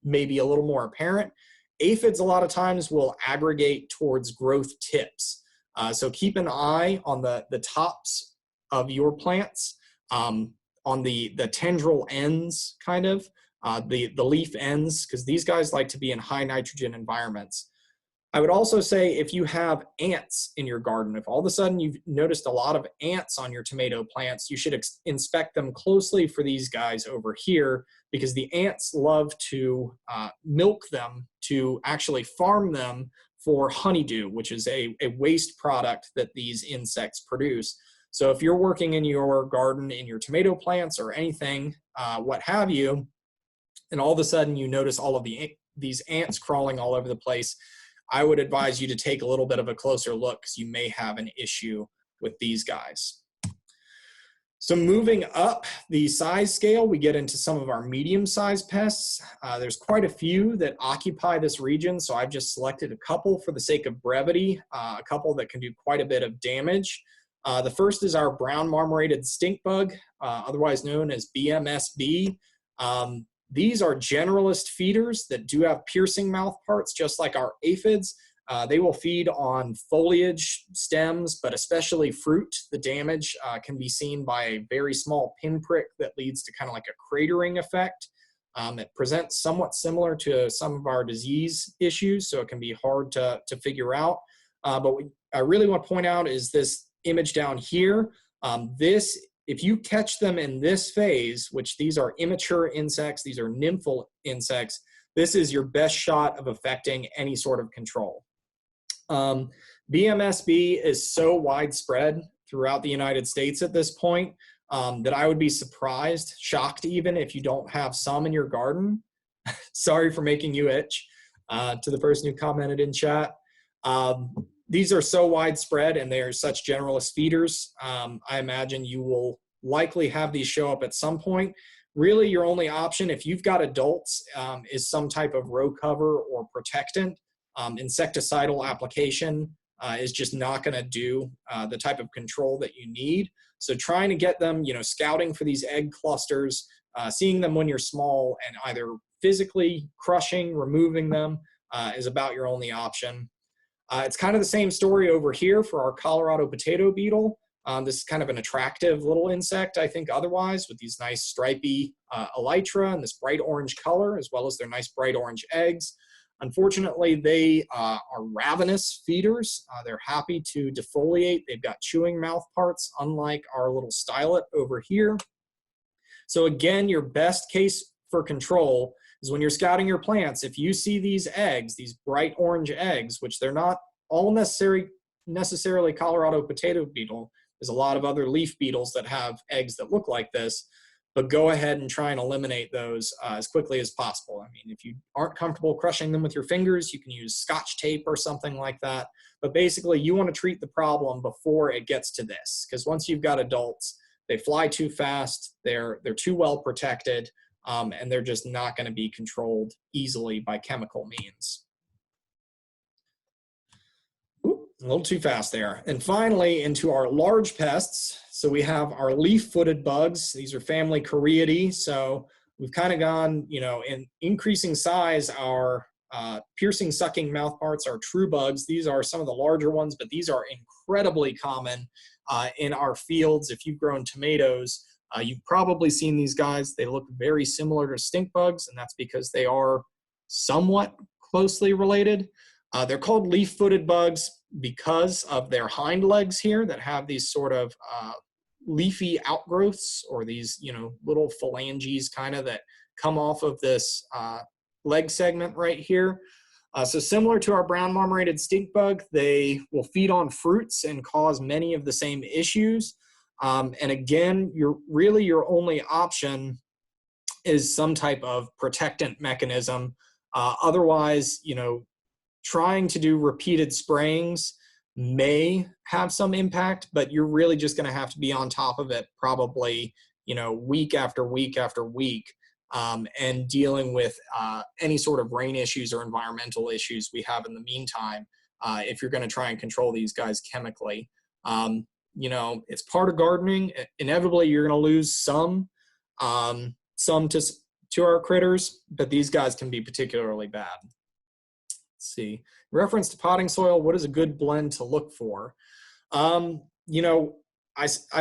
may be a little more apparent. Aphids a lot of times will aggregate towards growth tips. So keep an eye on the tops of your plants, on the tendril ends, kind of, the leaf ends, because these guys like to be in high nitrogen environments. I would also say if you have ants in your garden, if all of a sudden you've noticed a lot of ants on your tomato plants, you should inspect them closely for these guys over here, because the ants love to milk them to actually farm them for honeydew, which is a waste product that these insects produce. So if you're working in your garden, in your tomato plants or anything, what have you, and all of a sudden you notice all of these ants crawling all over the place, I would advise you to take a little bit of a closer look because you may have an issue with these guys. So moving up the size scale, we get into some of our medium-sized pests. There's quite a few that occupy this region, so I've just selected a couple for the sake of brevity, a couple that can do quite a bit of damage. The first is our brown marmorated stink bug, otherwise known as BMSB. These are generalist feeders that do have piercing mouth parts, just like our aphids. They will feed on foliage, stems, but especially fruit. The damage can be seen by a very small pinprick that leads to kind of like a cratering effect. It presents somewhat similar to some of our disease issues, so it can be hard to figure out. But what I really want to point out is this image down here. If you catch them in this phase, which these are immature insects, these are nymphal insects, this is your best shot of affecting any sort of control. BMSB is so widespread throughout the United States at this point that I would be surprised, shocked even, if you don't have some in your garden. Sorry for making you itch, to the person who commented in chat. These are so widespread and they are such generalist feeders. I imagine you will likely have these show up at some point. Really, your only option, if you've got adults, is some type of row cover or protectant. Insecticidal application is just not going to do the type of control that you need. So trying to get them, scouting for these egg clusters, seeing them when you're small and either physically crushing, removing them is about your only option. It's kind of the same story over here for our Colorado potato beetle. This is kind of an attractive little insect, I think, otherwise, with these nice stripy elytra and this bright orange color, as well as their nice bright orange eggs. Unfortunately, they are ravenous feeders. They're happy to defoliate. They've got chewing mouth parts, unlike our little stylet over here. So again, your best case for control is when you're scouting your plants, if you see these eggs, these bright orange eggs, which they're not all necessarily Colorado potato beetle. There's a lot of other leaf beetles that have eggs that look like this. But go ahead and try and eliminate those as quickly as possible. I mean, if you aren't comfortable crushing them with your fingers, you can use Scotch tape or something like that. But basically, you want to treat the problem before it gets to this, because once you've got adults, they fly too fast, they're too well protected, and they're just not going to be controlled easily by chemical means. A little too fast there. And finally, into our large pests. So we have our leaf-footed bugs. These are family Coreidae. So we've kind of gone, in increasing size, our piercing sucking mouth parts are true bugs. These are some of the larger ones, but these are incredibly common in our fields. If you've grown tomatoes, you've probably seen these guys. They look very similar to stink bugs, and that's because they are somewhat closely related. They're called leaf-footed bugs because of their hind legs here that have these sort of leafy outgrowths, or these, little phalanges kind of that come off of this leg segment right here. So similar to our brown marmorated stink bug, they will feed on fruits and cause many of the same issues. And again, your only option is some type of protectant mechanism. Otherwise, trying to do repeated sprayings may have some impact, but you're really just going to have to be on top of it probably, week after week after week, and dealing with any sort of rain issues or environmental issues we have in the meantime, if you're going to try and control these guys chemically. It's part of gardening. Inevitably, you're going to lose some to our critters, but these guys can be particularly bad. Let's see. In reference to potting soil, what is a good blend to look for? I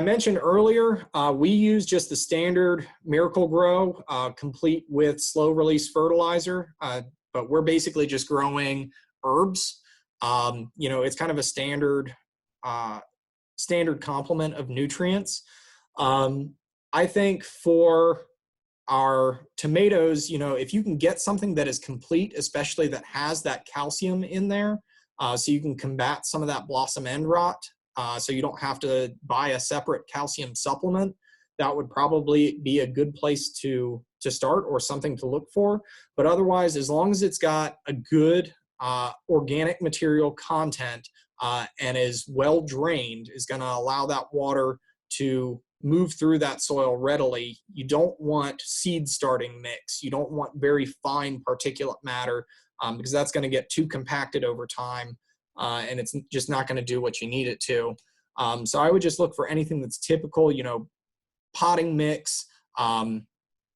mentioned earlier, we use just the standard Miracle Grow, complete with slow release fertilizer, but we're basically just growing herbs. It's kind of a standard complement of nutrients. I think for our tomatoes, if you can get something that is complete, especially that has that calcium in there, so you can combat some of that blossom end rot, so you don't have to buy a separate calcium supplement, that would probably be a good place to start, or something to look for. But otherwise, as long as it's got a good organic material content and is well drained is going to allow that water to move through that soil readily. You don't want seed starting mix. You don't want very fine particulate matter because that's going to get too compacted over time and it's just not going to do what you need it to. So I would just look for anything that's typical, you know, potting mix.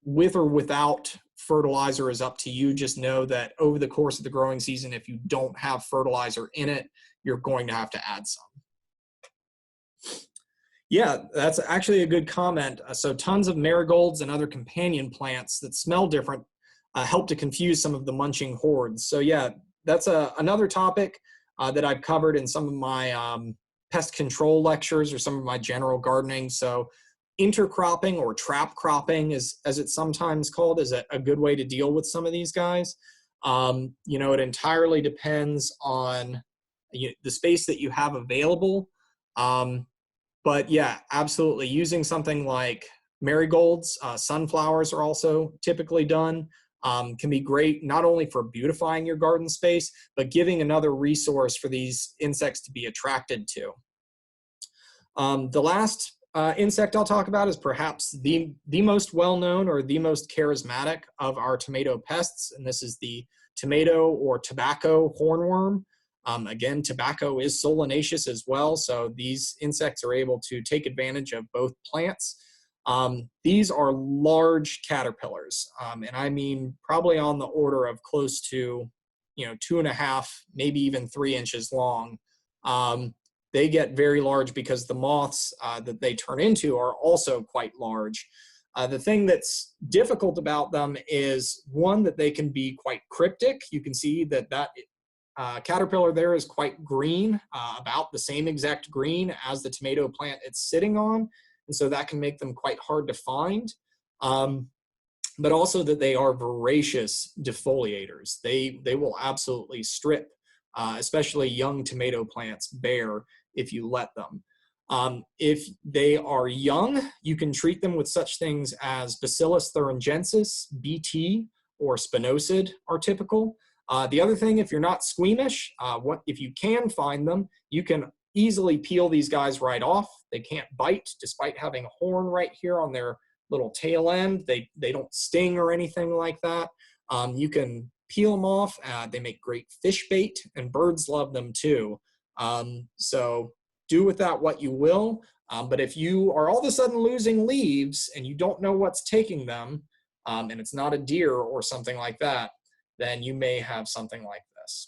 With or without fertilizer is up to you. Just know that over the course of the growing season, if you don't have fertilizer in it, you're going to have to add some. Yeah, that's actually a good comment. So tons of marigolds and other companion plants that smell different help to confuse some of the munching hordes. So yeah, that's another topic that I've covered in some of my pest control lectures or some of my general gardening. So intercropping or trap cropping, as it's sometimes called, is a good way to deal with some of these guys. You know, it entirely depends on the space that you have available. But yeah, absolutely. Using something like marigolds, sunflowers are also typically done, can be great not only for beautifying your garden space, but giving another resource for these insects to be attracted to. The last insect I'll talk about is perhaps the most well-known or the most charismatic of our tomato pests, and this is the tomato or tobacco hornworm. Again, tobacco is solanaceous as well, so these insects are able to take advantage of both plants. These are large caterpillars, and I mean probably on the order of close to, you know, 2.5, maybe even 3 inches long. They get very large because the moths that they turn into are also quite large. The thing that's difficult about them is, one, that they can be quite cryptic. You can see that caterpillar there is quite green, about the same exact green as the tomato plant it's sitting on, and so that can make them quite hard to find. But also that they are voracious defoliators. They will absolutely strip, especially young tomato plants, bare if you let them. If they are young, you can treat them with such things as Bacillus thuringiensis, BT, or spinosad are typical. The other thing, if you're not squeamish, if you can find them, you can easily peel these guys right off. They can't bite, despite having a horn right here on their little tail end. They don't sting or anything like that. You can peel them off. They make great fish bait, and birds love them too. So do with that what you will. But if you are all of a sudden losing leaves and you don't know what's taking them, and it's not a deer or something like that, then you may have something like this.